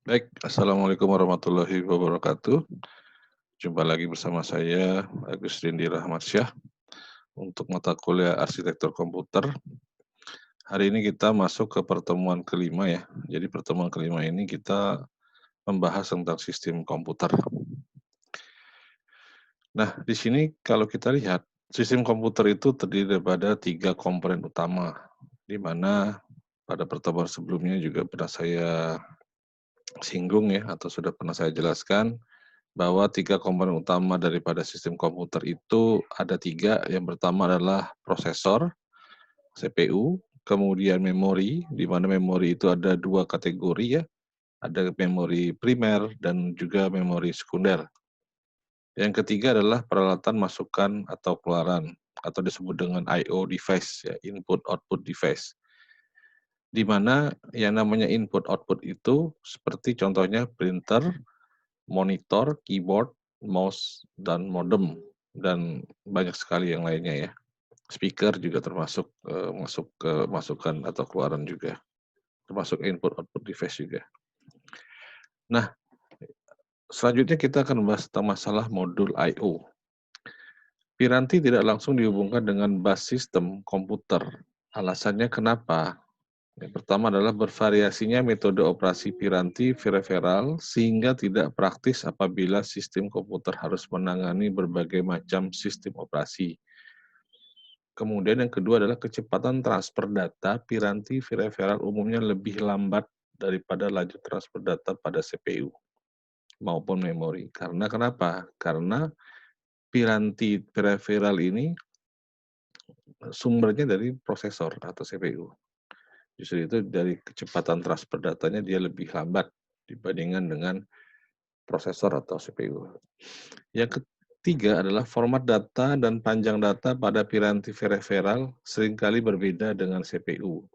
Baik, assalamualaikum warahmatullahi wabarakatuh. Jumpa lagi bersama saya Agus Rindi Rahmatsyah untuk mata kuliah Arsitektur Komputer. Hari ini kita masuk ke pertemuan kelima ya. Jadi pertemuan kelima ini kita membahas tentang sistem komputer. Nah, di sini kalau kita lihat sistem komputer itu terdiri daripada 3 komponen utama, di mana pada pertemuan sebelumnya juga pernah saya singgung ya atau sudah pernah saya jelaskan bahwa 3 komponen utama daripada sistem komputer itu ada 3. Yang pertama adalah prosesor, CPU, kemudian memori, di mana memori itu ada 2 kategori ya, ada memori primer dan juga memori sekunder. Yang ketiga adalah peralatan masukan atau keluaran, atau disebut dengan I/O device ya, input output device. Di mana yang namanya input output itu seperti contohnya printer, monitor, keyboard, mouse, dan modem, dan banyak sekali yang lainnya ya. Speaker juga termasuk, masuk ke masukan atau keluaran juga, termasuk input output device juga. Nah, selanjutnya kita akan membahas tentang masalah modul I/O. Piranti tidak langsung dihubungkan dengan bus sistem komputer. Alasannya kenapa? Yang pertama adalah bervariasinya metode operasi piranti peripheral sehingga tidak praktis apabila sistem komputer harus menangani berbagai macam sistem operasi. Kemudian yang kedua adalah kecepatan transfer data piranti peripheral umumnya lebih lambat daripada laju transfer data pada CPU maupun memori. Karena kenapa? Karena piranti peripheral ini sumbernya dari prosesor atau CPU. Justru itu dari kecepatan transfer datanya dia lebih lambat dibandingkan dengan prosesor atau CPU. Yang ketiga adalah format data dan panjang data pada piranti peripheral seringkali berbeda dengan CPU,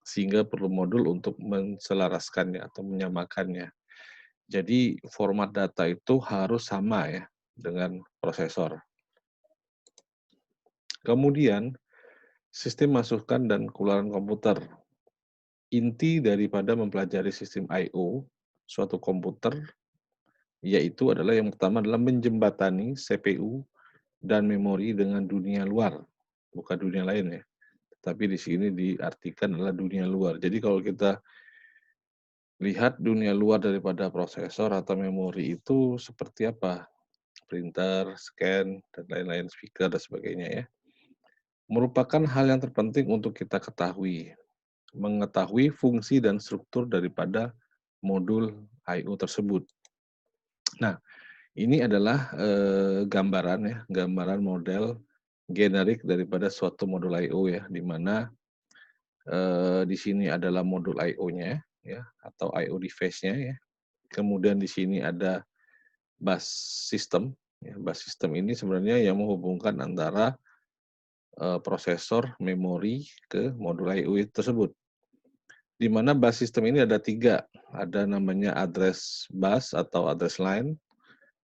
sehingga perlu modul untuk menselaraskannya atau menyamakannya. Jadi format data itu harus sama ya dengan prosesor. Kemudian sistem masukan dan keluaran komputer. Inti daripada mempelajari sistem I/O suatu komputer yaitu adalah yang pertama adalah menjembatani CPU dan memori dengan dunia luar, bukan dunia lain ya. Tapi di sini diartikan adalah dunia luar. Jadi kalau kita lihat dunia luar daripada prosesor atau memori itu seperti apa? Printer, scan, dan lain-lain, speaker, dan sebagainya ya. Merupakan hal yang terpenting untuk kita ketahui. Mengetahui fungsi dan struktur daripada modul I/O tersebut. Nah, ini adalah gambaran ya, gambaran model generik daripada suatu modul I/O ya, di mana di sini adalah modul I/O-nya ya, atau I/O device-nya ya. Kemudian di sini ada bus system, ya. Bus system ini sebenarnya yang menghubungkan antara prosesor, memori ke modul I/O tersebut. Di mana bus system ini ada 3, ada namanya address bus atau address line,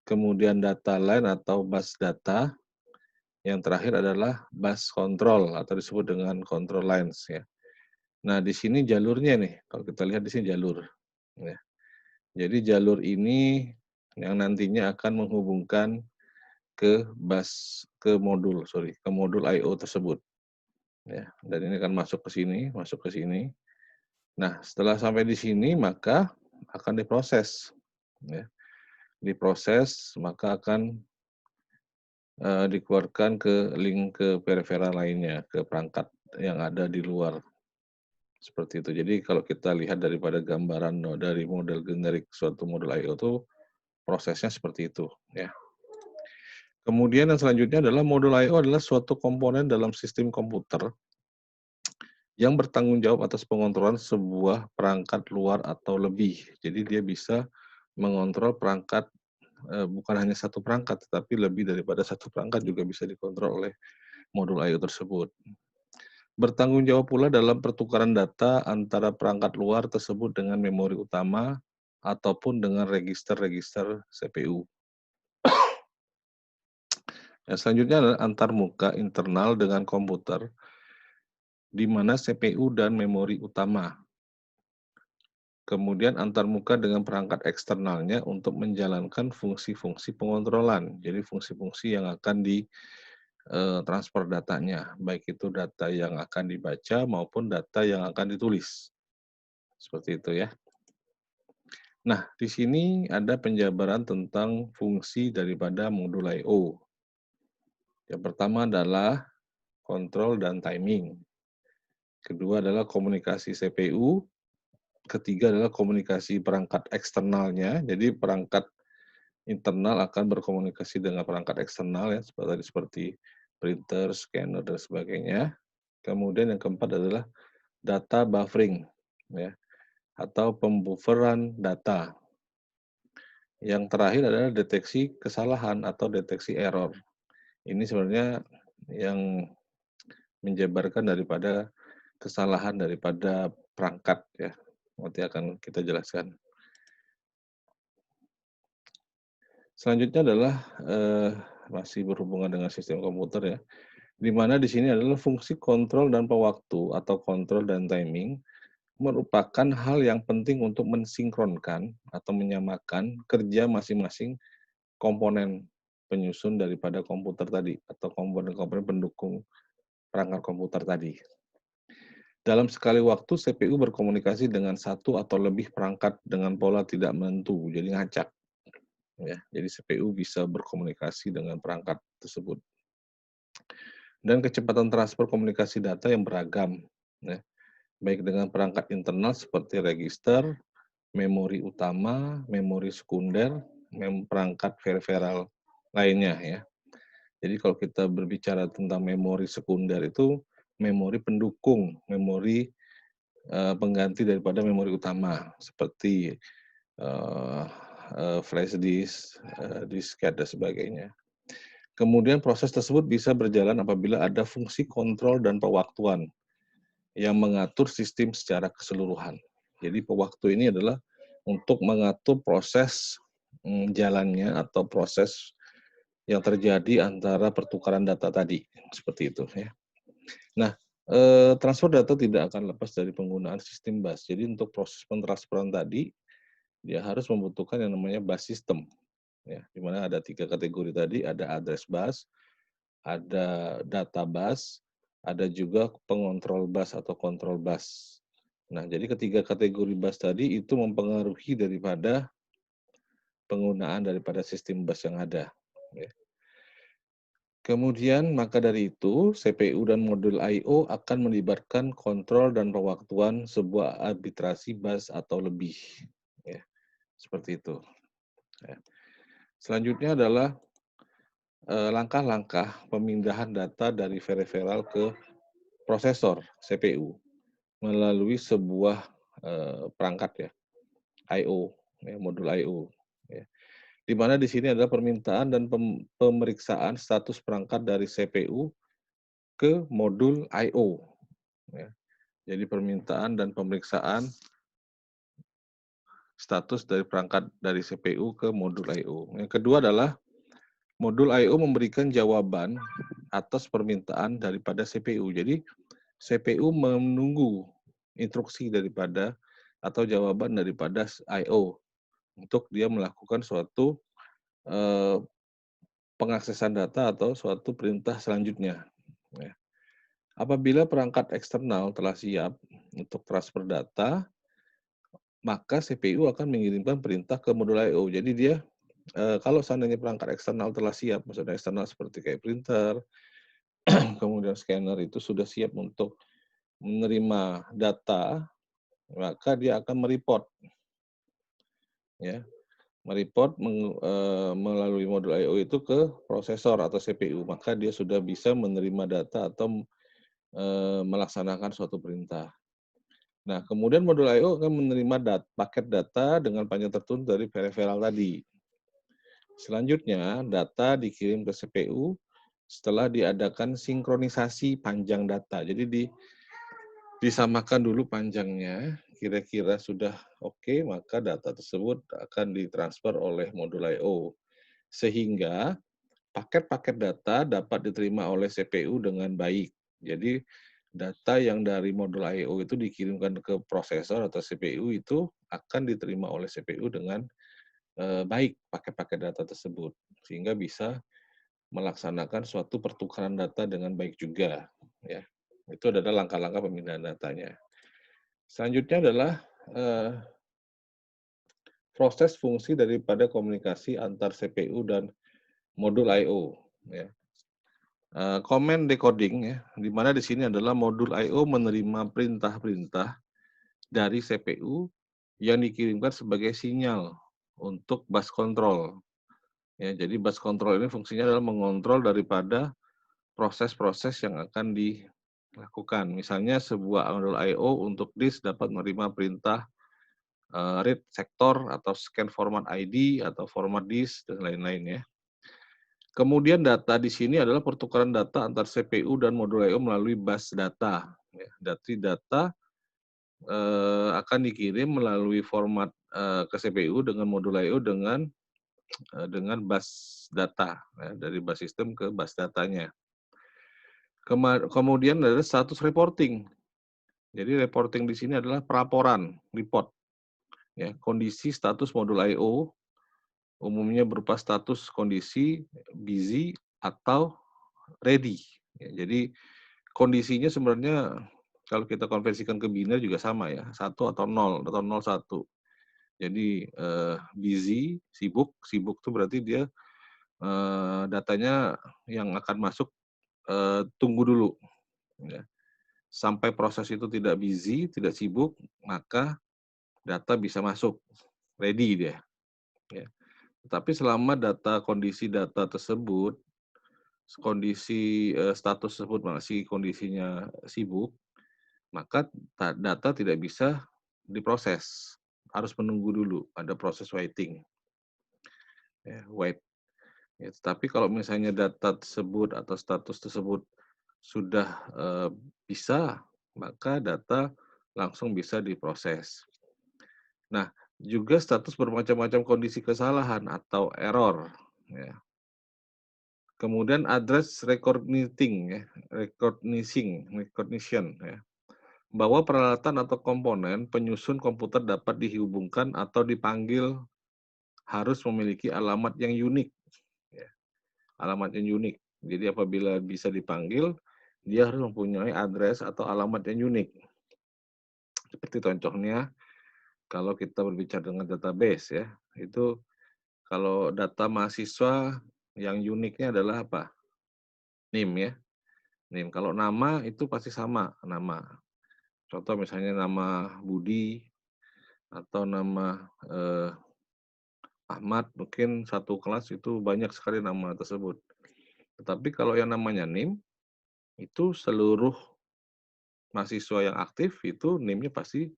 kemudian data line atau bus data, yang terakhir adalah bus control atau disebut dengan control lines ya. Nah, di sini jalurnya nih, kalau kita lihat di sini jalur, ya. Jadi jalur ini yang nantinya akan menghubungkan ke modul I/O tersebut, ya. Dan ini akan masuk ke sini, masuk ke sini. Nah, setelah sampai di sini maka akan diproses, ya. Diproses maka akan dikeluarkan ke link ke peripheral lainnya, ke perangkat yang ada di luar. Seperti itu. Jadi kalau kita lihat daripada gambaran dari model generik suatu modul I/O itu prosesnya seperti itu, ya. Kemudian yang selanjutnya adalah modul I/O adalah suatu komponen dalam sistem komputer yang bertanggung jawab atas pengontrolan sebuah perangkat luar atau lebih. Jadi dia bisa mengontrol perangkat, bukan hanya satu perangkat, tetapi lebih daripada satu perangkat juga bisa dikontrol oleh modul I/O tersebut. Bertanggung jawab pula dalam pertukaran data antara perangkat luar tersebut dengan memori utama ataupun dengan register-register CPU. Yang selanjutnya adalah antarmuka internal dengan komputer, di mana CPU dan memori utama. kemudian antarmuka dengan perangkat eksternalnya untuk menjalankan fungsi-fungsi pengontrolan. Jadi fungsi-fungsi yang akan transfer datanya, baik itu data yang akan dibaca maupun data yang akan ditulis. Seperti itu ya. Nah, di sini ada penjabaran tentang fungsi daripada modul I/O. Yang pertama adalah kontrol dan timing. Kedua adalah komunikasi CPU. Ketiga adalah komunikasi perangkat eksternalnya. Jadi perangkat internal akan berkomunikasi dengan perangkat eksternal ya, seperti printer, scanner, dan sebagainya. Kemudian yang keempat adalah data buffering, ya, atau pembufferan data. Yang terakhir adalah deteksi kesalahan atau deteksi error. Ini sebenarnya yang menjabarkan daripada kesalahan daripada perangkat ya. Nanti akan kita jelaskan. Selanjutnya adalah masih berhubungan dengan sistem komputer ya, di mana di sini adalah fungsi kontrol dan pewaktu atau kontrol dan timing merupakan hal yang penting untuk mensinkronkan atau menyamakan kerja masing-masing komponen penyusun daripada komputer tadi atau komponen-komponen pendukung perangkat komputer tadi. Dalam sekali waktu, CPU berkomunikasi dengan satu atau lebih perangkat dengan pola tidak menentu, jadi ngacak. Ya, jadi CPU bisa berkomunikasi dengan perangkat tersebut. Dan kecepatan transfer komunikasi data yang beragam, ya, baik dengan perangkat internal seperti register, memori utama, memori sekunder, perangkat peripheral lainnya ya. Jadi kalau kita berbicara tentang memori sekunder itu memori pendukung, memori pengganti daripada memori utama seperti flash disk, disket dan sebagainya. Kemudian proses tersebut bisa berjalan apabila ada fungsi kontrol dan pewaktuan yang mengatur sistem secara keseluruhan. Jadi pewaktu ini adalah untuk mengatur proses jalannya atau proses yang terjadi antara pertukaran data tadi, seperti itu ya. Nah, transfer data tidak akan lepas dari penggunaan sistem bus. Jadi untuk proses pentransferan tadi, dia harus membutuhkan yang namanya bus system, ya, di mana ada 3 kategori tadi, ada address bus, ada data bus, ada juga pengontrol bus atau kontrol bus. Nah, jadi ketiga kategori bus tadi itu mempengaruhi daripada penggunaan daripada sistem bus yang ada. Ya. Kemudian, maka dari itu, CPU dan modul I/O akan melibatkan kontrol dan pewaktuan sebuah arbitrasi bus atau lebih. Ya, seperti itu. Ya. Selanjutnya adalah langkah-langkah pemindahan data dari peripheral ke prosesor CPU melalui sebuah perangkat ya, I/O, ya, modul I/O. Ya. Di mana di sini adalah permintaan dan pemeriksaan status perangkat dari CPU ke modul I/O. Ya. Jadi permintaan dan pemeriksaan status dari perangkat dari CPU ke modul I/O. Yang kedua adalah modul I/O memberikan jawaban atas permintaan daripada CPU. Jadi CPU menunggu instruksi daripada atau jawaban daripada I/O untuk dia melakukan suatu pengaksesan data atau suatu perintah selanjutnya. Ya. Apabila perangkat eksternal telah siap untuk transfer data, maka CPU akan mengirimkan perintah ke modul I/O. Jadi dia kalau seandainya perangkat eksternal telah siap, maksudnya eksternal seperti kayak printer, kemudian scanner itu sudah siap untuk menerima data, maka dia akan mereport, ya, melalui modul I/O itu ke prosesor atau CPU, maka dia sudah bisa menerima data atau melaksanakan suatu perintah. Nah, kemudian modul I/O akan menerima paket data dengan panjang tertentu dari peripheral tadi. Selanjutnya, data dikirim ke CPU setelah diadakan sinkronisasi panjang data. Jadi disamakan dulu panjangnya, kira-kira sudah oke, maka data tersebut akan ditransfer oleh modul I/O. Sehingga paket-paket data dapat diterima oleh CPU dengan baik. Jadi data yang dari modul I/O itu dikirimkan ke prosesor atau CPU itu akan diterima oleh CPU dengan, baik pakai data tersebut. Sehingga bisa melaksanakan suatu pertukaran data dengan baik juga, ya. Itu adalah langkah-langkah pemindahan datanya. Selanjutnya adalah, eee, proses fungsi daripada komunikasi antar CPU dan modul I/O, ya. Command decoding ya, di mana di sini adalah modul I/O menerima perintah-perintah dari CPU yang dikirimkan sebagai sinyal untuk bus control. Ya, jadi bus control ini fungsinya adalah mengontrol daripada proses-proses yang akan dilakukan. Misalnya sebuah modul I/O untuk disk dapat menerima perintah, read sektor atau scan format ID atau format disk dan lain-lain ya. Kemudian data di sini adalah pertukaran data antar CPU dan modul I/O melalui bus data, ya. Data, akan dikirim melalui format, ke CPU dengan modul I/O dengan bus data, ya, dari bus sistem ke bus datanya. Kemudian ada status reporting. Jadi reporting di sini adalah pelaporan, report, ya, kondisi status modul I/O, umumnya berupa status kondisi, busy, atau ready. Ya, jadi kondisinya sebenarnya kalau kita konversikan ke biner juga sama ya, satu atau nol atau nol satu. Jadi, busy, sibuk, sibuk itu berarti dia, datanya yang akan masuk, tunggu dulu, ya. Sampai proses itu tidak busy, tidak sibuk, maka data bisa masuk, ready dia, ya. Tapi selama kondisi data tersebut, status tersebut masih kondisinya sibuk, maka data tidak bisa diproses, harus menunggu dulu, ada proses waiting, ya, wait. Ya, tetapi kalau misalnya data tersebut atau status tersebut sudah, bisa, maka data langsung bisa diproses. Nah, juga status bermacam-macam kondisi kesalahan atau error, ya. Kemudian address recognition ya, bahwa peralatan atau komponen penyusun komputer dapat dihubungkan atau dipanggil harus memiliki alamat yang unik, ya, alamat yang unik. Jadi apabila bisa dipanggil, dia harus mempunyai address atau alamat yang unik. Seperti contohnya, kalau kita berbicara dengan database ya, itu kalau data mahasiswa yang uniknya adalah apa? NIM ya, NIM. Kalau nama itu pasti sama, nama. Contoh misalnya nama Budi atau nama, Ahmad, mungkin satu kelas itu banyak sekali nama tersebut. Tetapi kalau yang namanya NIM, itu seluruh mahasiswa yang aktif itu NIM-nya pasti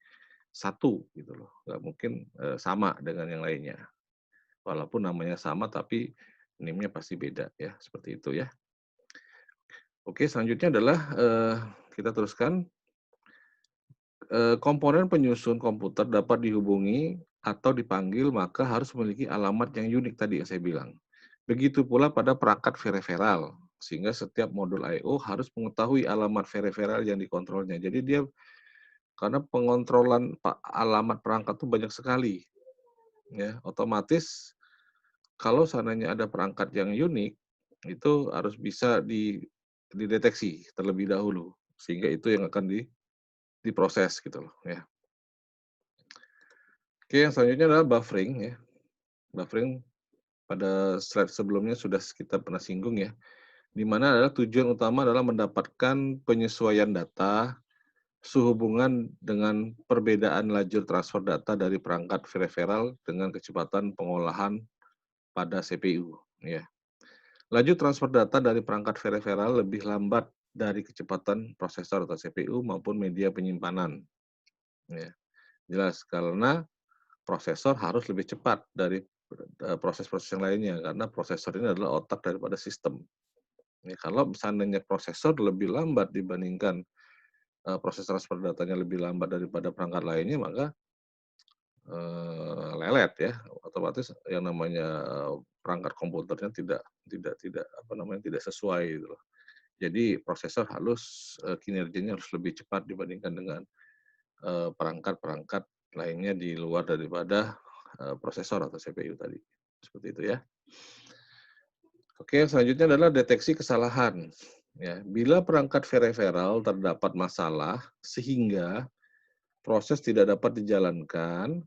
satu gitu loh, nggak mungkin, sama dengan yang lainnya. Walaupun namanya sama tapi NIM-nya pasti beda ya, seperti itu ya. Oke, selanjutnya adalah, kita teruskan, komponen penyusun komputer dapat dihubungi atau dipanggil maka harus memiliki alamat yang unik tadi yang saya bilang. Begitu pula pada perangkat peripheral, sehingga setiap modul I/O harus mengetahui alamat peripheral yang dikontrolnya. Jadi dia karena pengontrolan alamat perangkat itu banyak sekali, ya, otomatis kalau seandainya ada perangkat yang unik, itu harus bisa dideteksi terlebih dahulu, sehingga itu yang akan diproses gitu loh, ya. Oke, yang selanjutnya adalah buffering ya. Buffering pada slide sebelumnya sudah kita pernah singgung ya, di mana adalah tujuan utama adalah mendapatkan penyesuaian data sehubungan dengan perbedaan lajur transfer data dari perangkat peripheral dengan kecepatan pengolahan pada CPU, ya. Laju transfer data dari perangkat peripheral lebih lambat dari kecepatan prosesor atau CPU maupun media penyimpanan, ya. Jelas karena prosesor harus lebih cepat dari, proses-proses yang lainnya karena prosesor ini adalah otak daripada sistem. Ya, kalau seandainya prosesor lebih lambat dibandingkan, proses transfer datanya lebih lambat daripada perangkat lainnya, maka, lelet ya, otomatis yang namanya, perangkat komputernya tidak tidak tidak apa namanya, tidak sesuai gitu loh. Jadi prosesor harus kinerjanya harus lebih cepat dibandingkan dengan perangkat-perangkat lainnya di luar daripada prosesor atau CPU tadi. Seperti itu ya. Oke, selanjutnya adalah deteksi kesalahan. Ya, bila perangkat peripheral terdapat masalah sehingga proses tidak dapat dijalankan,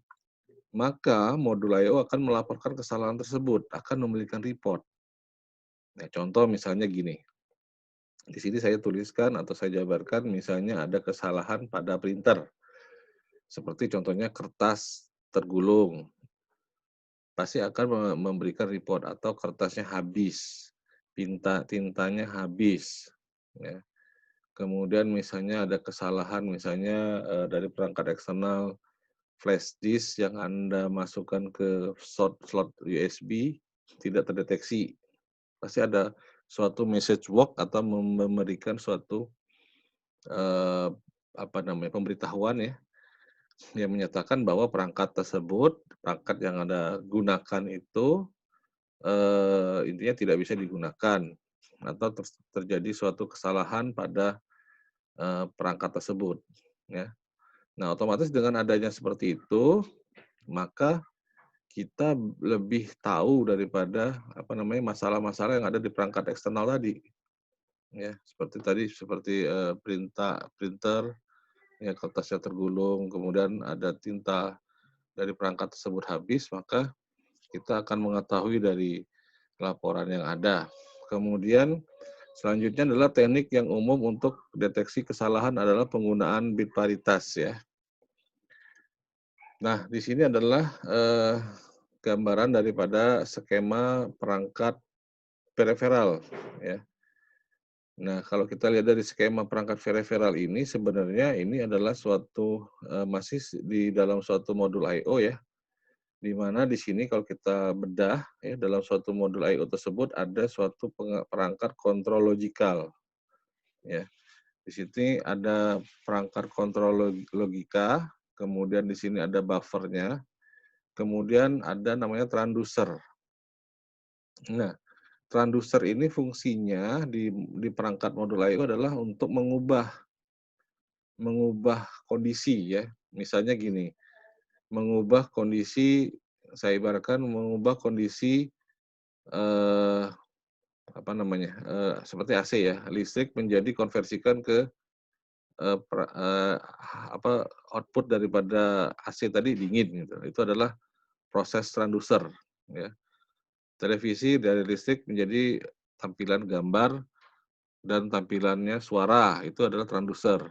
maka modul I/O akan melaporkan kesalahan tersebut, akan memberikan report. Nah, contoh misalnya gini, di sini saya tuliskan atau saya jabarkan misalnya ada kesalahan pada printer, seperti contohnya kertas tergulung, pasti akan memberikan report atau kertasnya habis, tintanya habis, ya. Kemudian misalnya ada kesalahan misalnya dari perangkat eksternal flash disk yang Anda masukkan ke slot USB tidak terdeteksi. Pasti ada suatu message box atau memberikan suatu eh, apa namanya pemberitahuan ya yang menyatakan bahwa perangkat tersebut, perangkat yang Anda gunakan itu intinya tidak bisa digunakan atau terjadi suatu kesalahan pada perangkat tersebut ya. Nah, otomatis dengan adanya seperti itu, maka kita lebih tahu daripada apa namanya masalah-masalah yang ada di perangkat eksternal tadi ya. Seperti printer ya kertasnya tergulung, kemudian ada tinta dari perangkat tersebut habis, maka kita akan mengetahui dari laporan yang ada. Kemudian selanjutnya adalah teknik yang umum untuk deteksi kesalahan adalah penggunaan bit paritas ya. Nah, di sini adalah gambaran daripada skema perangkat peripheral ya. Nah, kalau kita lihat dari skema perangkat peripheral ini sebenarnya ini adalah suatu masih di dalam suatu modul I/O ya. Di mana di sini kalau kita bedah ya dalam suatu modul I/O tersebut ada suatu perangkat kontrol logikal ya. Di sini ada perangkat kontrol logika, kemudian di sini ada buffernya, kemudian ada namanya transducer. Nah, transducer ini fungsinya di perangkat modul I/O adalah untuk mengubah kondisi ya. Misalnya gini, mengubah kondisi saya ibaratkan mengubah kondisi eh, apa namanya seperti AC ya, listrik menjadi konversikan ke eh, per- eh, apa output daripada AC tadi dingin gitu. Itu adalah proses transducer ya. Televisi dari listrik menjadi tampilan gambar dan tampilannya suara, itu adalah transducer.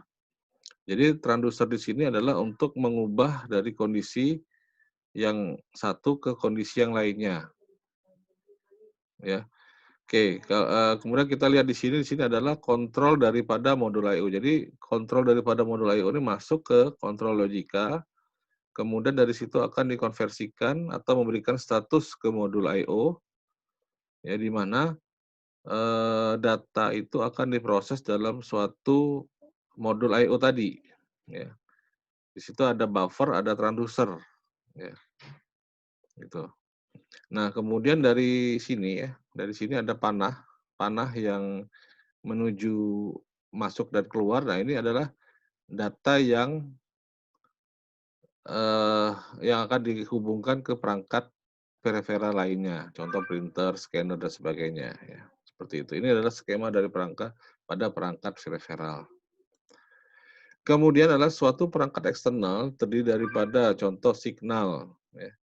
Jadi transducer di sini adalah untuk mengubah dari kondisi yang satu ke kondisi yang lainnya, ya. Oke, kemudian kita lihat di sini adalah kontrol daripada modul I/O. Jadi kontrol daripada modul I/O ini masuk ke kontrol logika, kemudian dari situ akan dikonversikan atau memberikan status ke modul I/O, ya di mana data itu akan diproses dalam suatu modul I/O tadi, ya. Di situ ada buffer, ada transducer, ya, gitu. Nah, kemudian dari sini ya, dari sini ada panah, panah yang menuju masuk dan keluar. Nah, ini adalah data eh, yang akan dihubungkan ke perangkat peripheral lainnya, contoh printer, scanner dan sebagainya, ya. Seperti itu. Ini adalah skema dari perangkat pada perangkat peripheral. Kemudian adalah suatu perangkat eksternal terdiri daripada contoh signal. Ya.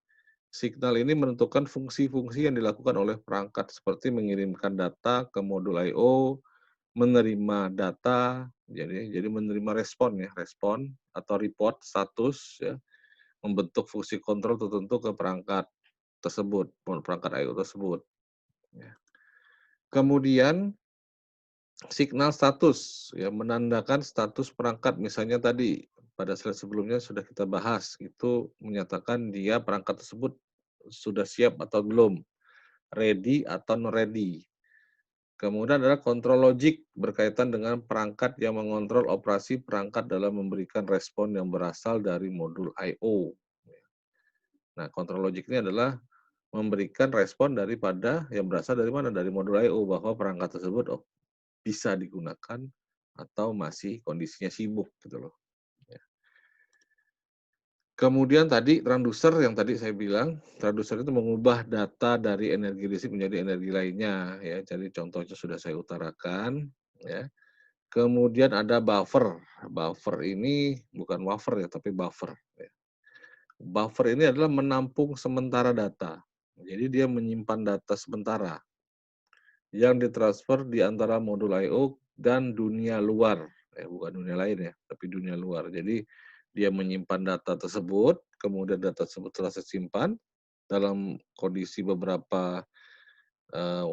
Signal ini menentukan fungsi-fungsi yang dilakukan oleh perangkat seperti mengirimkan data ke modul I/O, menerima data, jadi menerima respon ya, respon atau report status ya, membentuk fungsi kontrol tertentu ke perangkat tersebut, perangkat I/O tersebut. Ya. Kemudian signal status ya menandakan status perangkat misalnya tadi pada slide sebelumnya sudah kita bahas itu menyatakan dia perangkat tersebut sudah siap atau belum, ready atau non ready. Kemudian adalah kontrol logik berkaitan dengan perangkat yang mengontrol operasi perangkat dalam memberikan respon yang berasal dari modul I/O. Nah, kontrol logik ini adalah memberikan respon daripada yang berasal dari mana? Dari modul I/O bahwa perangkat tersebut bisa digunakan atau masih kondisinya sibuk gitu loh. Ya. Kemudian tadi transducer yang tadi saya bilang, transducer itu mengubah data dari energi listrik menjadi energi lainnya ya. Jadi contohnya sudah saya utarakan ya. Kemudian ada buffer. Buffer ini bukan wafer ya, tapi buffer ya. Buffer ini adalah menampung sementara data. Jadi dia menyimpan data sementara yang ditransfer di antara modul I/O dan dunia luar, bukan dunia lain ya, tapi dunia luar. Jadi dia menyimpan data tersebut, kemudian data tersebut telah tersimpan dalam kondisi beberapa eh,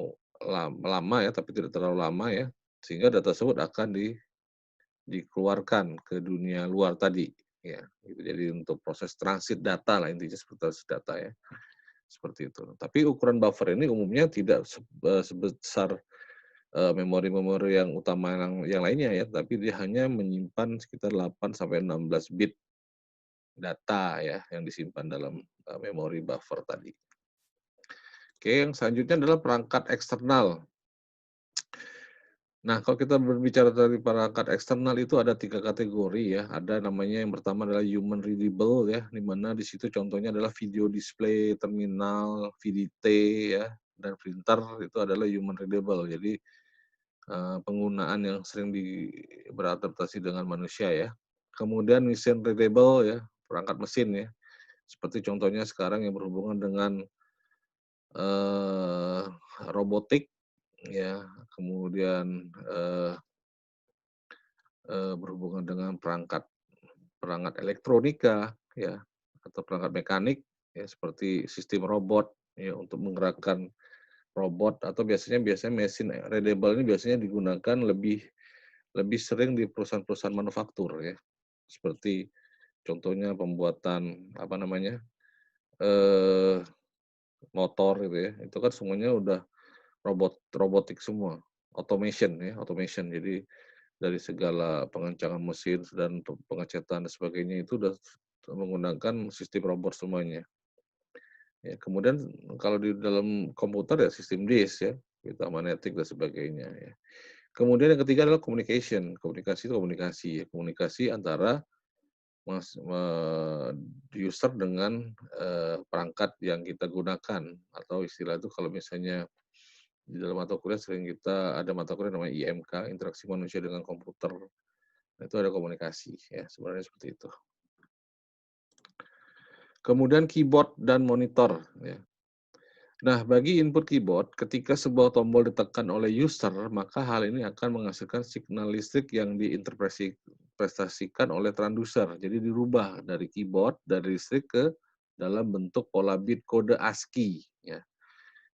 lama ya, tapi tidak terlalu lama ya, sehingga data tersebut akan dikeluarkan ke dunia luar tadi, ya. Gitu. Jadi untuk proses transit data lah intinya seperti transit data ya. Seperti itu. Tapi ukuran buffer ini umumnya tidak sebesar memori-memori yang utama yang lainnya ya, tapi dia hanya menyimpan sekitar 8 sampai 16 bit data ya yang disimpan dalam memori buffer tadi. Oke, yang selanjutnya adalah perangkat eksternal. Nah, kalau kita berbicara dari perangkat eksternal itu ada 3 kategori ya. Ada namanya yang pertama adalah human readable ya, di mana di situ contohnya adalah video display, terminal, VDT ya, dan printer itu adalah human readable. Jadi penggunaan yang sering beradaptasi dengan manusia ya. Kemudian machine readable ya, perangkat mesin ya. Seperti contohnya sekarang yang berhubungan dengan eh, robotik ya, kemudian berhubungan dengan perangkat perangkat elektronika ya, atau perangkat mekanik ya, seperti sistem robot ya untuk menggerakkan robot, atau biasanya mesin readable ini biasanya digunakan lebih lebih sering di perusahaan-perusahaan manufaktur ya. Seperti contohnya pembuatan apa namanya? eh motor gitu ya. Itu kan semuanya udah robotik semua. Automation ya, automation. Jadi dari segala pengencangan mesin dan pengecetan dan sebagainya itu udah menggunakan sistem robot semuanya. Ya, kemudian kalau di dalam komputer ya sistem disk ya, kita magnetik dan sebagainya ya. Kemudian yang ketiga adalah communication. Komunikasi itu komunikasi ya, komunikasi antara user dengan perangkat yang kita gunakan, atau istilah itu kalau misalnya di dalam mata kuliah sering kita ada mata kuliah namanya IMK, interaksi manusia dengan komputer. Nah, itu ada komunikasi ya, sebenarnya seperti itu. Kemudian keyboard dan monitor ya. Nah, bagi input keyboard, ketika sebuah tombol ditekan oleh user, maka hal ini akan menghasilkan signal listrik yang diinterpretasikan oleh transducer. Jadi dirubah dari keyboard, dari listrik ke dalam bentuk pola bit kode ASCII. Ya.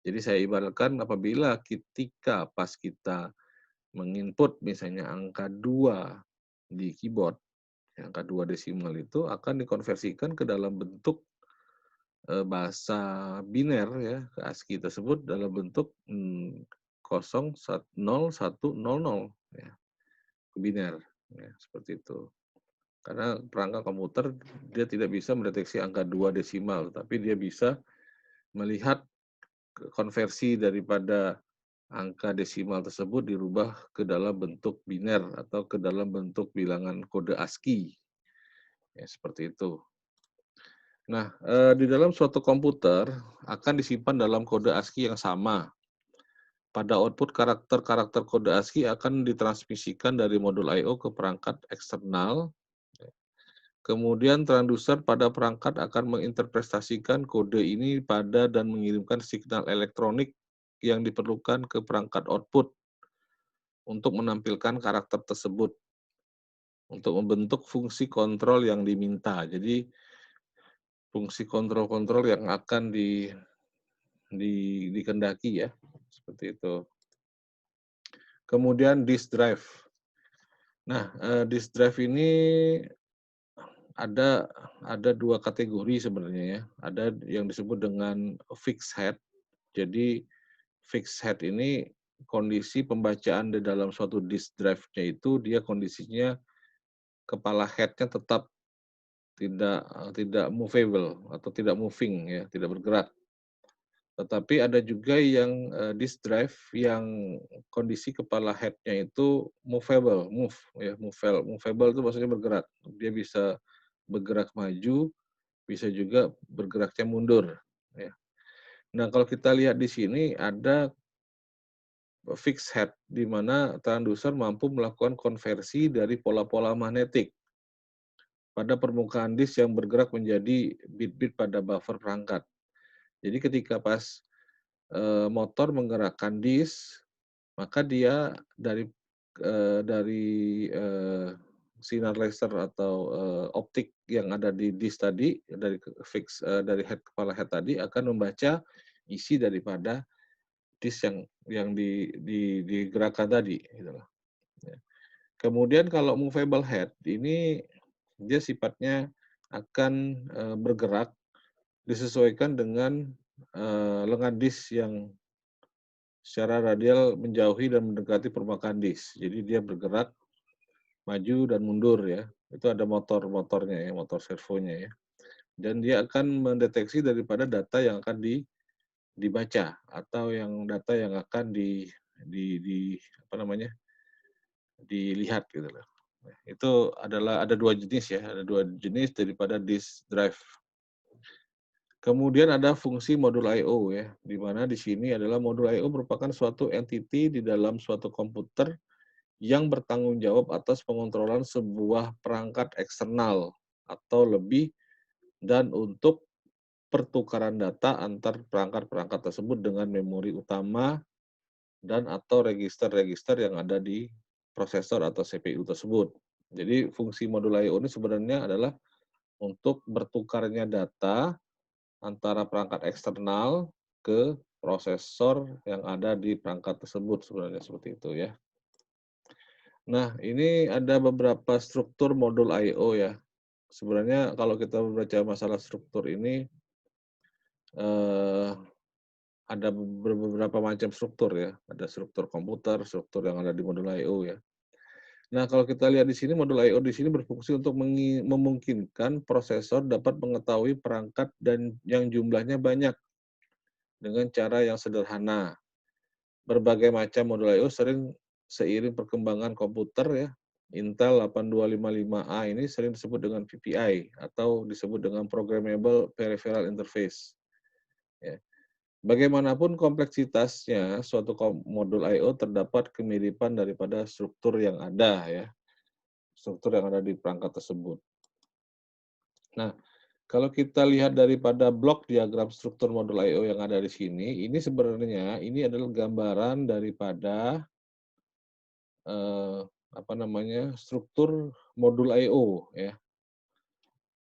Jadi saya ibaratkan apabila ketika pas kita menginput misalnya angka 2 di keyboard, angka 2 desimal itu akan dikonversikan ke dalam bentuk bahasa biner ya, ke ASCII tersebut dalam bentuk 0100 ya, biner ya, seperti itu. Karena perangkat komputer dia tidak bisa mendeteksi angka 2 desimal, tapi dia bisa melihat konversi daripada angka desimal tersebut dirubah ke dalam bentuk biner atau ke dalam bentuk bilangan kode ASCII. Ya, seperti itu. Nah, di dalam suatu komputer akan disimpan dalam kode ASCII yang sama. Pada output karakter-karakter kode ASCII akan ditransmisikan dari modul I/O ke perangkat eksternal. Kemudian transducer pada perangkat akan menginterpretasikan kode ini pada dan mengirimkan signal elektronik yang diperlukan ke perangkat output untuk menampilkan karakter tersebut, untuk membentuk fungsi kontrol yang diminta. Jadi fungsi kontrol-kontrol yang akan dikendaki ya, seperti itu. Kemudian disk drive. Nah, disk drive ini ada ada 2 kategori sebenarnya ya. Ada yang disebut dengan fixed head. Jadi fixed head ini kondisi pembacaan di dalam suatu disk drive-nya itu dia kondisinya kepala head-nya tetap tidak tidak movable atau tidak moving ya, tidak bergerak. Tetapi ada juga yang, disk drive yang kondisi kepala head-nya itu movable itu maksudnya bergerak. Dia bisa bergerak maju, bisa juga bergeraknya mundur, ya. Nah, kalau kita lihat di sini ada fixed head, di mana transducer mampu melakukan konversi dari pola-pola magnetik pada permukaan disk yang bergerak menjadi bit-bit pada buffer perangkat. Jadi ketika pas, motor menggerakkan disk, maka dia dari sinar laser atau, optik yang ada di disk tadi, dari kepala head tadi akan membaca isi daripada disk yang digerakkan tadi, gitu loh, ya. Kemudian kalau movable head ini dia sifatnya akan, bergerak disesuaikan dengan, lengan disk yang secara radial menjauhi dan mendekati permukaan disk. Jadi dia bergerak maju dan mundur ya. Itu ada motornya ya, motor servonya ya. Dan dia akan mendeteksi daripada data yang akan dibaca atau data yang akan di apa namanya, dilihat gitu loh. Nah, itu ada 2 jenis ya, ada 2 jenis daripada disk drive. Kemudian ada fungsi modul I/O ya, di mana di sini adalah modul I/O merupakan suatu entity di dalam suatu komputer yang bertanggung jawab atas pengontrolan sebuah perangkat eksternal atau lebih dan untuk pertukaran data antar perangkat-perangkat tersebut dengan memori utama dan atau register-register yang ada di prosesor atau CPU tersebut. Jadi fungsi modul I/O ini sebenarnya adalah untuk bertukarnya data antara perangkat eksternal ke prosesor yang ada di perangkat tersebut sebenarnya seperti itu ya. Nah, ini ada beberapa struktur modul I/O ya. Sebenarnya kalau kita membaca masalah struktur ini, eee, ada beberapa macam struktur ya. Ada struktur komputer, struktur yang ada di modul I/O ya. Nah, kalau kita lihat di sini modul I/O di sini berfungsi untuk memungkinkan prosesor dapat mengetahui perangkat dan yang jumlahnya banyak dengan cara yang sederhana. Berbagai macam modul I/O sering seiring perkembangan komputer ya, Intel 8255A ini sering disebut dengan PPI atau disebut dengan Programmable Peripheral Interface, ya. Bagaimanapun kompleksitasnya, suatu modul I/O terdapat kemiripan daripada struktur yang ada ya, struktur yang ada di perangkat tersebut. Nah, kalau kita lihat daripada blok diagram struktur modul I/O yang ada di sini, ini sebenarnya ini adalah gambaran daripada apa namanya, struktur modul I/O ya,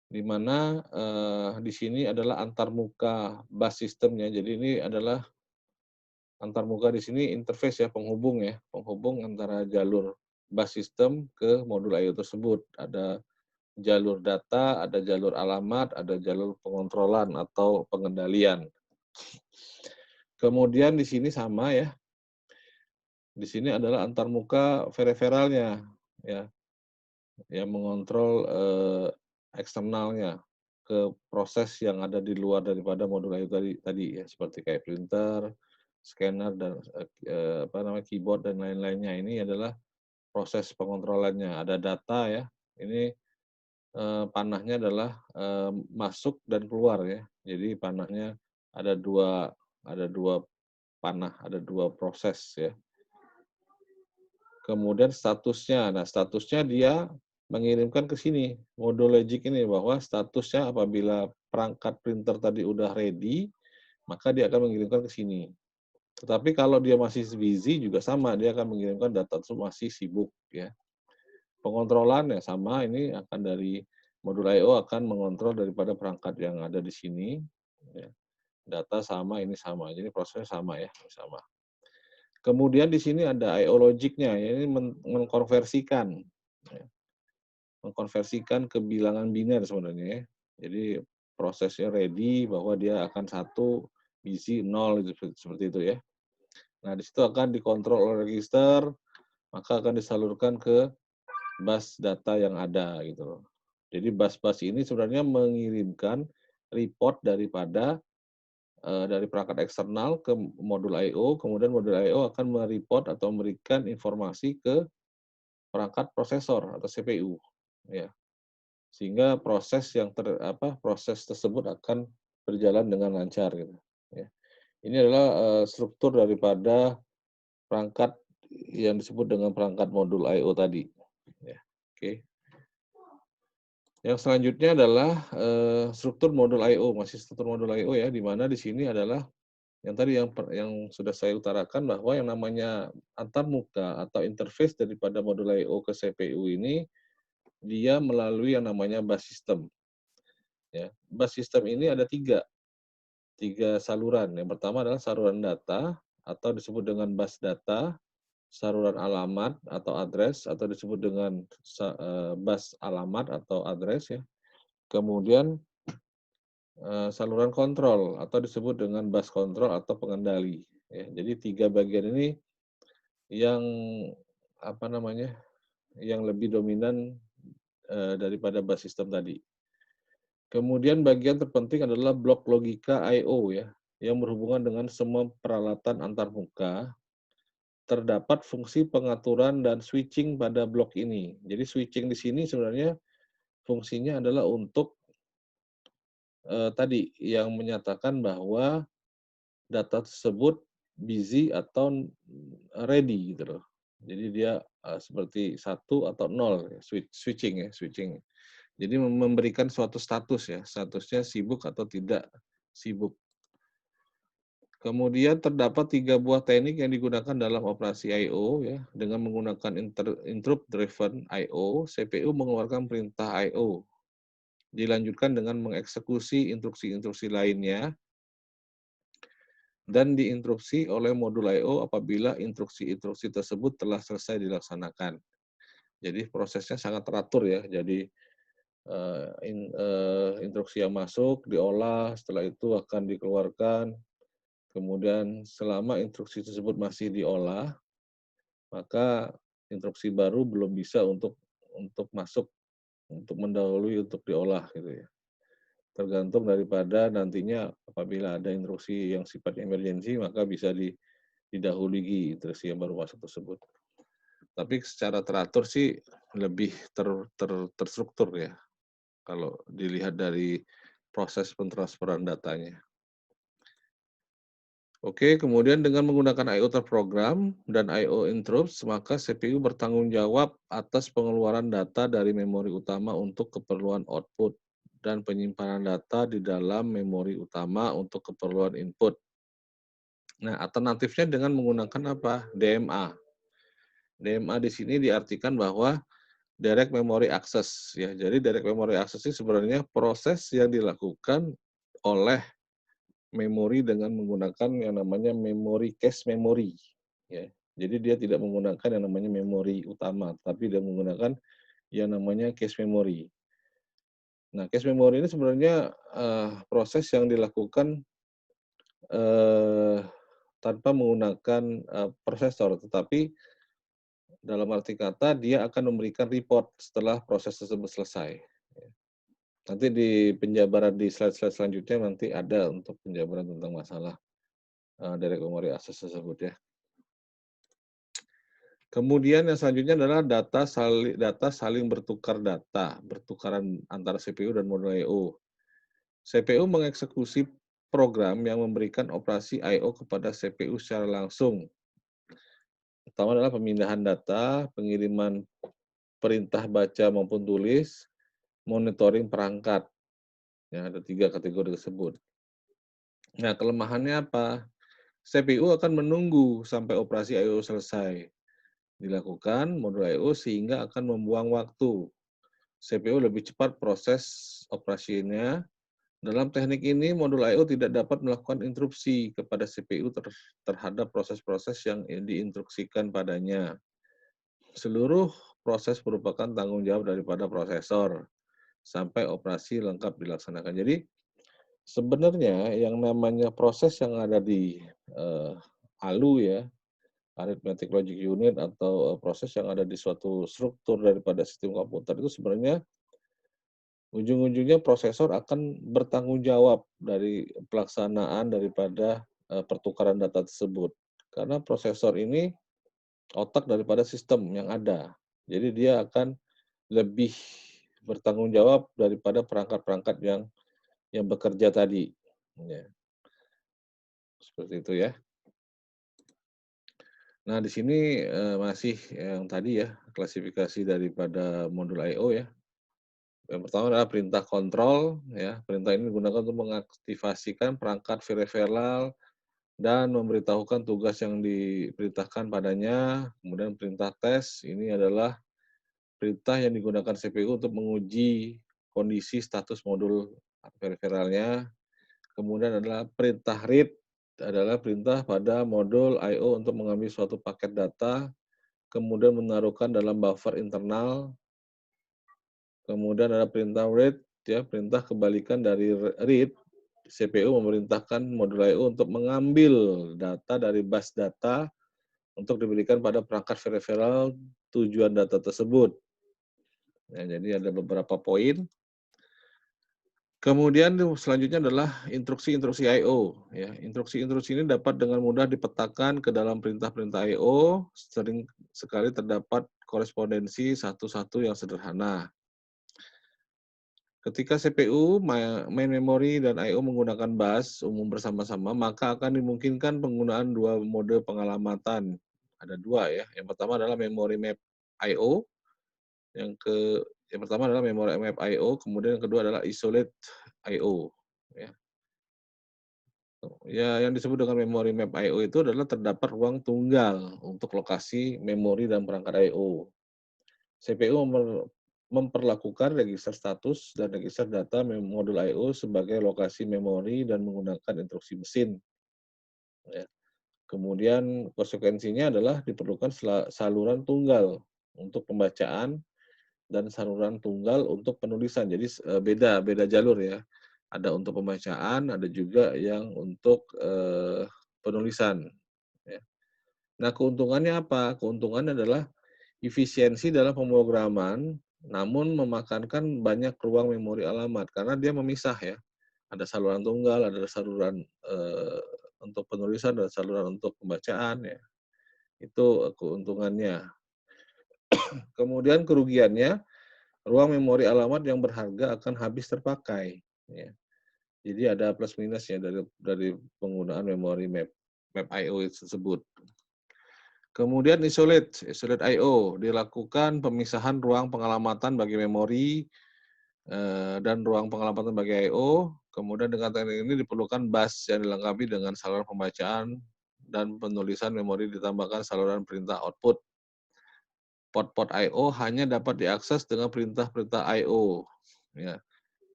di mana, di sini adalah antarmuka bus system-nya. Jadi ini adalah antarmuka di sini interface ya, penghubung antara jalur bus system ke modul I/O tersebut. Ada jalur data, ada jalur alamat, ada jalur pengontrolan atau pengendalian. Kemudian di sini sama ya, di sini adalah antarmuka periferalnya ya. Yang mengontrol, eksternalnya ke proses yang ada di luar daripada modul I/O tadi ya, seperti kayak printer, scanner, dan, apa namanya, keyboard dan lain-lainnya. Ini adalah proses pengontrolannya. Ada data ya, ini, panahnya adalah, masuk dan keluar ya. Jadi panahnya ada dua panah, ada 2 proses ya. Kemudian statusnya. Nah, statusnya dia mengirimkan ke sini, modul logic ini, bahwa statusnya apabila perangkat printer tadi udah ready, maka dia akan mengirimkan ke sini. Tetapi kalau dia masih busy juga sama, dia akan mengirimkan data tersebut masih sibuk ya. Pengontrolan ya sama, ini akan dari modul I/O akan mengontrol daripada perangkat yang ada di sini, ya. Data sama, ini sama, jadi prosesnya sama ya, sama. Kemudian di sini ada I/O logic-nya, ya, ini mengkonversikan, ya, mengkonversikan ke bilangan biner sebenarnya ya. Jadi prosesnya ready bahwa dia akan 1, busy 0 gitu, seperti itu ya. Nah, di situ akan dikontrol oleh register, maka akan disalurkan ke bus data yang ada gitu loh. Jadi bus-bus ini sebenarnya mengirimkan report daripada dari perangkat eksternal ke modul I/O, kemudian modul I/O akan atau memberikan informasi ke perangkat prosesor atau CPU, ya. Sehingga proses tersebut akan berjalan dengan lancar gitu, ya. Ini adalah, struktur daripada perangkat yang disebut dengan perangkat modul I/O tadi, ya. Oke. Yang selanjutnya adalah, struktur modul I/O, masih struktur modul I/O ya, di mana di sini adalah yang tadi yang sudah saya utarakan bahwa yang namanya antarmuka atau interface daripada modul I/O ke CPU ini, dia melalui yang namanya bus system, ya. Bus system ini ada tiga saluran. Yang pertama adalah saluran data atau disebut dengan bus data, saluran alamat atau address atau disebut dengan bus alamat atau address ya. Kemudian, saluran kontrol atau disebut dengan bus kontrol atau pengendali, ya. Jadi 3 bagian ini yang, apa namanya, yang lebih dominan, daripada bus system tadi. Kemudian bagian terpenting adalah blok logika I/O ya, yang berhubungan dengan semua peralatan antarmuka. Terdapat fungsi pengaturan dan switching pada blok ini. Jadi switching di sini sebenarnya fungsinya adalah untuk, tadi yang menyatakan bahwa data tersebut busy atau ready gitu loh. Jadi dia, seperti satu atau nol, switching ya, switching. Jadi memberikan suatu status ya, statusnya sibuk atau tidak sibuk. Kemudian terdapat 3 buah teknik yang digunakan dalam operasi I/O ya, dengan menggunakan interrupt driven I/O, CPU mengeluarkan perintah I/O. Dilanjutkan dengan mengeksekusi instruksi-instruksi lainnya dan diinterupsi oleh modul I/O apabila instruksi-instruksi tersebut telah selesai dilaksanakan. Jadi prosesnya sangat teratur ya. Jadi, instruksi yang masuk diolah, setelah itu akan dikeluarkan, kemudian selama instruksi tersebut masih diolah, maka instruksi baru belum bisa untuk masuk, untuk mendahului untuk diolah gitu ya. Tergantung daripada nantinya apabila ada instruksi yang sifatnya emergensi, maka bisa didahului instruksi yang baru masuk tersebut. Tapi secara teratur sih lebih terstruktur ya, kalau dilihat dari proses pentransferan datanya. Oke, kemudian dengan menggunakan I/O terprogram dan I/O interrupts, maka CPU bertanggung jawab atas pengeluaran data dari memori utama untuk keperluan output dan penyimpanan data di dalam memori utama untuk keperluan input. Nah, alternatifnya dengan menggunakan apa? DMA. DMA di sini diartikan bahwa direct memory access ya. Jadi direct memory access ini sebenarnya proses yang dilakukan oleh memori dengan menggunakan yang namanya memori cache memory, ya. Jadi dia tidak menggunakan yang namanya memori utama, tapi dia menggunakan yang namanya cache memory. Nah, cache memory ini sebenarnya, proses yang dilakukan, eee, tanpa menggunakan, prosesor, tetapi dalam arti kata dia akan memberikan report setelah proses tersebut selesai, ya. Nanti di penjabaran di slide-slide selanjutnya nanti ada untuk penjabaran tentang masalah, direct memory access tersebut ya. Kemudian yang selanjutnya adalah data saling bertukaran antara CPU dan modul I/O. CPU mengeksekusi program yang memberikan operasi I/O kepada CPU secara langsung. Pertama adalah pemindahan data, pengiriman perintah baca maupun tulis, monitoring perangkat. Ya, ada 3 kategori tersebut. Nah, kelemahannya apa? CPU akan menunggu sampai operasi I/O selesai dilakukan modul I/O sehingga akan membuang waktu. CPU lebih cepat proses operasinya. Dalam teknik ini, modul I/O tidak dapat melakukan interupsi kepada CPU terhadap proses-proses yang diinstruksikan padanya. Seluruh proses merupakan tanggung jawab daripada prosesor sampai operasi lengkap dilaksanakan. Jadi sebenarnya yang namanya proses yang ada di ALU ya, Arithmetic Logic Unit atau proses yang ada di suatu struktur daripada sistem komputer itu sebenarnya Ujung-ujungnya prosesor akan bertanggung jawab dari pelaksanaan daripada, pertukaran data tersebut. Karena prosesor ini otak daripada sistem yang ada. Jadi dia akan lebih bertanggung jawab daripada perangkat-perangkat yang bekerja tadi. Ya, seperti itu ya. Nah, di sini, masih yang tadi ya, klasifikasi daripada modul I/O ya. Yang pertama adalah perintah kontrol ya, perintah ini digunakan untuk mengaktifasikan perangkat peripheral dan memberitahukan tugas yang diperintahkan padanya. Kemudian perintah tes, ini adalah perintah yang digunakan CPU untuk menguji kondisi status modul peripheralnya. Kemudian adalah perintah read, adalah perintah pada modul I/O untuk mengambil suatu paket data, kemudian menaruhkan dalam buffer internal. Kemudian ada perintah read, ya, perintah kebalikan dari read. CPU memerintahkan modul I/O untuk mengambil data dari bus data untuk diberikan pada perangkat peripheral tujuan data tersebut. Ya, jadi ada beberapa poin. Kemudian selanjutnya adalah instruksi-instruksi I/O. Ya, instruksi-instruksi ini dapat dengan mudah dipetakan ke dalam perintah-perintah I/O. Sering sekali terdapat korespondensi satu-satu yang sederhana. Ketika CPU, main memory, dan I/O menggunakan bus umum bersama-sama, maka akan dimungkinkan penggunaan dua mode pengalamatan. Ada dua ya. Yang pertama adalah memory map I/O, yang pertama adalah memory map I/O, kemudian yang kedua adalah isolate I/O. Ya. Ya, yang disebut dengan memory map I/O itu adalah terdapat ruang tunggal untuk lokasi memori dan perangkat I/O. CPU memperlakukan register status dan register data modul I/O sebagai lokasi memori dan menggunakan instruksi mesin. Ya. Kemudian konsekuensinya adalah diperlukan saluran tunggal untuk pembacaan dan saluran tunggal untuk penulisan. Jadi beda beda jalur ya. Ada untuk pembacaan, ada juga yang untuk penulisan. Ya. Nah, keuntungannya apa? Keuntungannya adalah efisiensi dalam pemrograman, namun memakankan banyak ruang memori alamat karena dia memisah ya. Ada saluran tunggal, ada saluran untuk penulisan, ada saluran untuk pembacaan ya. Itu keuntungannya. Kemudian kerugiannya, ruang memori alamat yang berharga akan habis terpakai. Ya. Jadi ada plus minusnya dari penggunaan memori map I/O tersebut. Kemudian isolate I/O, dilakukan pemisahan ruang pengalamatan bagi memori dan ruang pengalamatan bagi I/O. Kemudian dengan teknik ini diperlukan bus yang dilengkapi dengan saluran pembacaan dan penulisan memori ditambahkan saluran perintah output. Port-port I/O hanya dapat diakses dengan perintah-perintah I/O. Ya.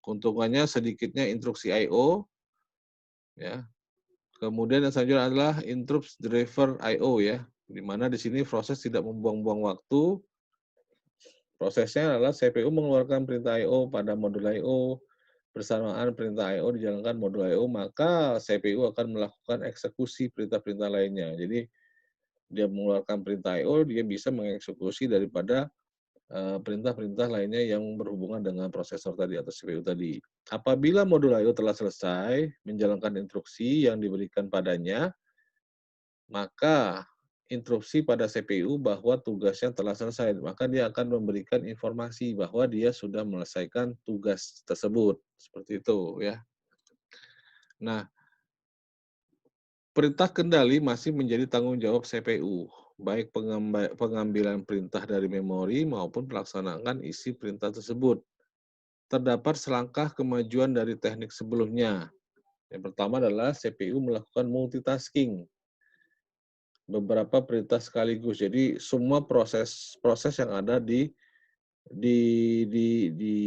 Keuntungannya sedikitnya instruksi I/O. Ya. Kemudian yang selanjutnya adalah interrupt driver I/O ya, di mana di sini proses tidak membuang-buang waktu. Prosesnya adalah CPU mengeluarkan perintah I/O pada modul I/O, bersamaan perintah I/O dijalankan modul I/O, maka CPU akan melakukan eksekusi perintah-perintah lainnya. Jadi dia mengeluarkan perintah I/O, dia bisa mengeksekusi daripada perintah-perintah lainnya yang berhubungan dengan prosesor tadi atau CPU tadi. Apabila modul I/O telah selesai menjalankan instruksi yang diberikan padanya, maka instruksi pada CPU bahwa tugasnya telah selesai, maka dia akan memberikan informasi bahwa dia sudah menyelesaikan tugas tersebut. Seperti itu ya. Nah, perintah kendali masih menjadi tanggung jawab CPU, baik pengambilan perintah dari memori maupun pelaksanaan isi perintah tersebut. Terdapat selangkah kemajuan dari teknik sebelumnya. Yang pertama adalah CPU melakukan multitasking, beberapa perintah sekaligus. Jadi semua proses yang ada di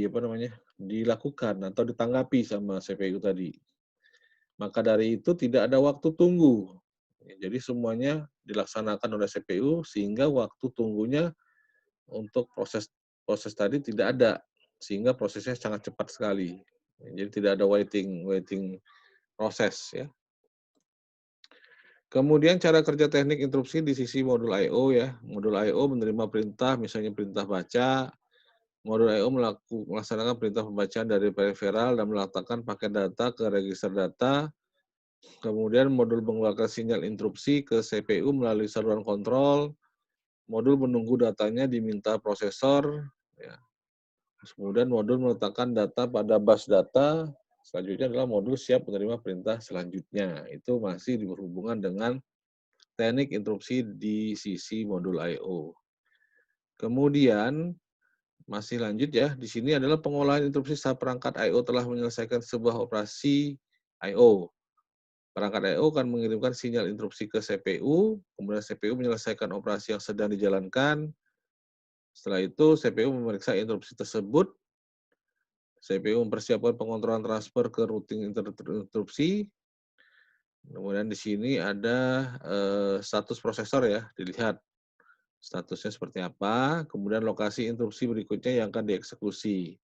apa namanya, dilakukan atau ditanggapi sama CPU tadi. Maka dari itu tidak ada waktu tunggu. Jadi semuanya dilaksanakan oleh CPU sehingga waktu tunggunya untuk proses proses tadi tidak ada, sehingga prosesnya sangat cepat sekali. Jadi tidak ada waiting waiting proses ya. Kemudian cara kerja teknik interupsi di sisi modul I/O ya. Modul I/O menerima perintah, misalnya perintah baca, Modul I/O melaksanakan perintah pembacaan dari periferal dan meletakkan paket data ke register data. Kemudian modul mengeluarkan sinyal interupsi ke CPU melalui saluran kontrol. Modul menunggu datanya diminta prosesor. Ya. Kemudian modul meletakkan data pada bus data. Selanjutnya adalah modul siap menerima perintah selanjutnya. Itu masih berhubungan dengan teknik interupsi di sisi modul I/O. Kemudian masih lanjut ya, di sini adalah pengolahan interupsi saat perangkat I/O telah menyelesaikan sebuah operasi I/O. Perangkat I/O akan mengirimkan sinyal interupsi ke CPU, kemudian CPU menyelesaikan operasi yang sedang dijalankan. Setelah itu CPU memeriksa interupsi tersebut, CPU mempersiapkan pengontrolan transfer ke routing interupsi. Kemudian di sini ada status prosesor ya, dilihat statusnya seperti apa, kemudian lokasi interupsi berikutnya yang akan dieksekusi.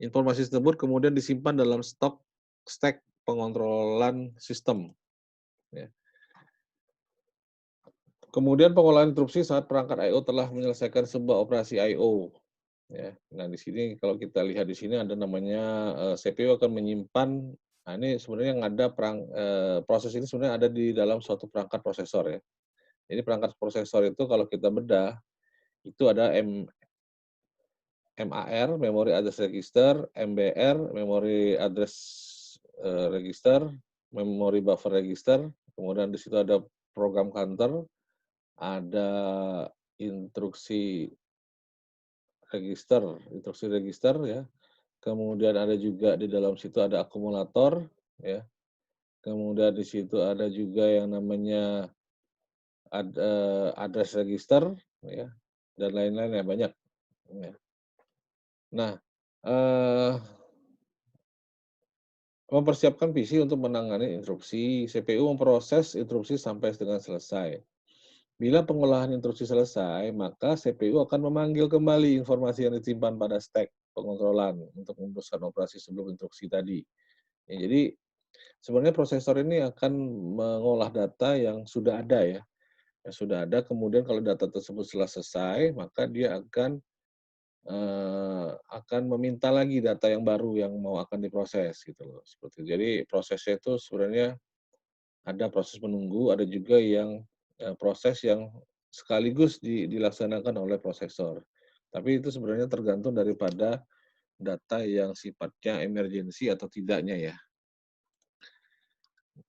Informasi tersebut kemudian disimpan dalam stack pengontrolan sistem. Ya. Kemudian pengolahan interupsi saat perangkat I/O telah menyelesaikan sebuah operasi I/O. Ya. Nah, di sini kalau kita lihat di sini ada namanya CPU akan menyimpan. Nah, ini sebenarnya yang ada proses ini sebenarnya ada di dalam suatu perangkat prosesor ya. Jadi perangkat prosesor itu kalau kita bedah itu ada MAR, Memory Address Register, MBR, Memory Address Register, Memory Buffer Register, kemudian di situ ada program counter, ada instruksi register ya. Kemudian ada juga di dalam situ ada akumulator ya. Kemudian di situ ada juga yang namanya address register ya dan lain-lain ya banyak ya. Nah, eh mempersiapkan PC untuk menangani interupsi, CPU memproses interupsi sampai dengan selesai. Bila pengolahan interupsi selesai, maka CPU akan memanggil kembali informasi yang disimpan pada stack pengontrolan untuk meneruskan operasi sebelum interupsi tadi. Ya, jadi sebenarnya prosesor ini akan mengolah data yang sudah ada ya, yang sudah ada. Kemudian kalau data tersebut setelah selesai, maka dia akan meminta lagi data yang baru yang mau akan diproses gitu loh, seperti itu. Jadi prosesnya itu sebenarnya ada proses menunggu, ada juga yang, proses yang sekaligus dilaksanakan oleh prosesor. Tapi itu sebenarnya tergantung daripada data yang sifatnya emergensi atau tidaknya ya.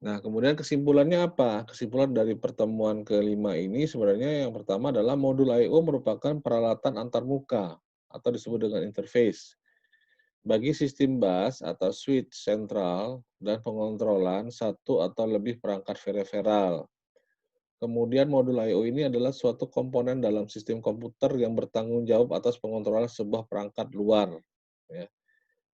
Nah, kemudian kesimpulannya apa? Kesimpulan dari pertemuan kelima ini sebenarnya yang pertama adalah modul I/O merupakan peralatan antarmuka atau disebut dengan interface bagi sistem bus atau switch sentral dan pengontrolan satu atau lebih perangkat periferal. Kemudian modul I/O ini adalah suatu komponen dalam sistem komputer yang bertanggung jawab atas pengontrolan sebuah perangkat luar, ya,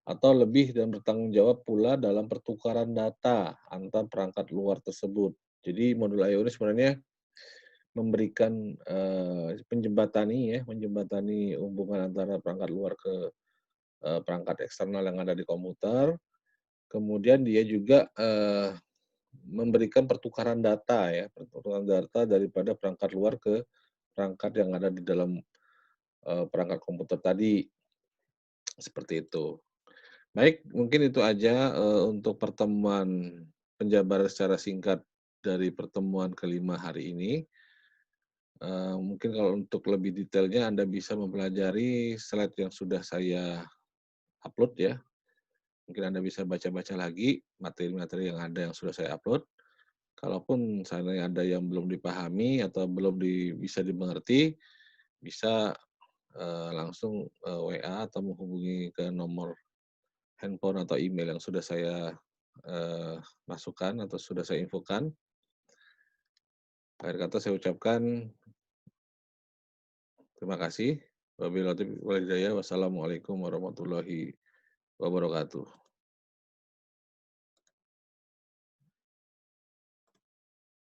atau lebih dan bertanggung jawab pula dalam pertukaran data antar perangkat luar tersebut. Jadi modul I/O ini sebenarnya memberikan menjembatani hubungan antara perangkat luar ke perangkat eksternal yang ada di komputer. Kemudian dia juga memberikan pertukaran data ya, pertukaran data daripada perangkat luar ke perangkat yang ada di dalam perangkat komputer tadi, seperti itu. Baik, mungkin itu aja untuk pertemuan penjabaran secara singkat dari pertemuan kelima hari ini. Mungkin kalau untuk lebih detailnya Anda bisa mempelajari slide yang sudah saya upload ya. Mungkin Anda bisa baca-baca lagi materi-materi yang ada yang sudah saya upload. Kalaupun seandainya ada yang belum dipahami atau belum bisa dimengerti, bisa langsung WA atau menghubungi ke nomor handphone atau email yang sudah saya masukkan atau sudah saya infokan. Akhir kata saya ucapkan terima kasih. Wabillahi taufiq wal hidayah. Wassalamualaikum warahmatullahi wabarakatuh.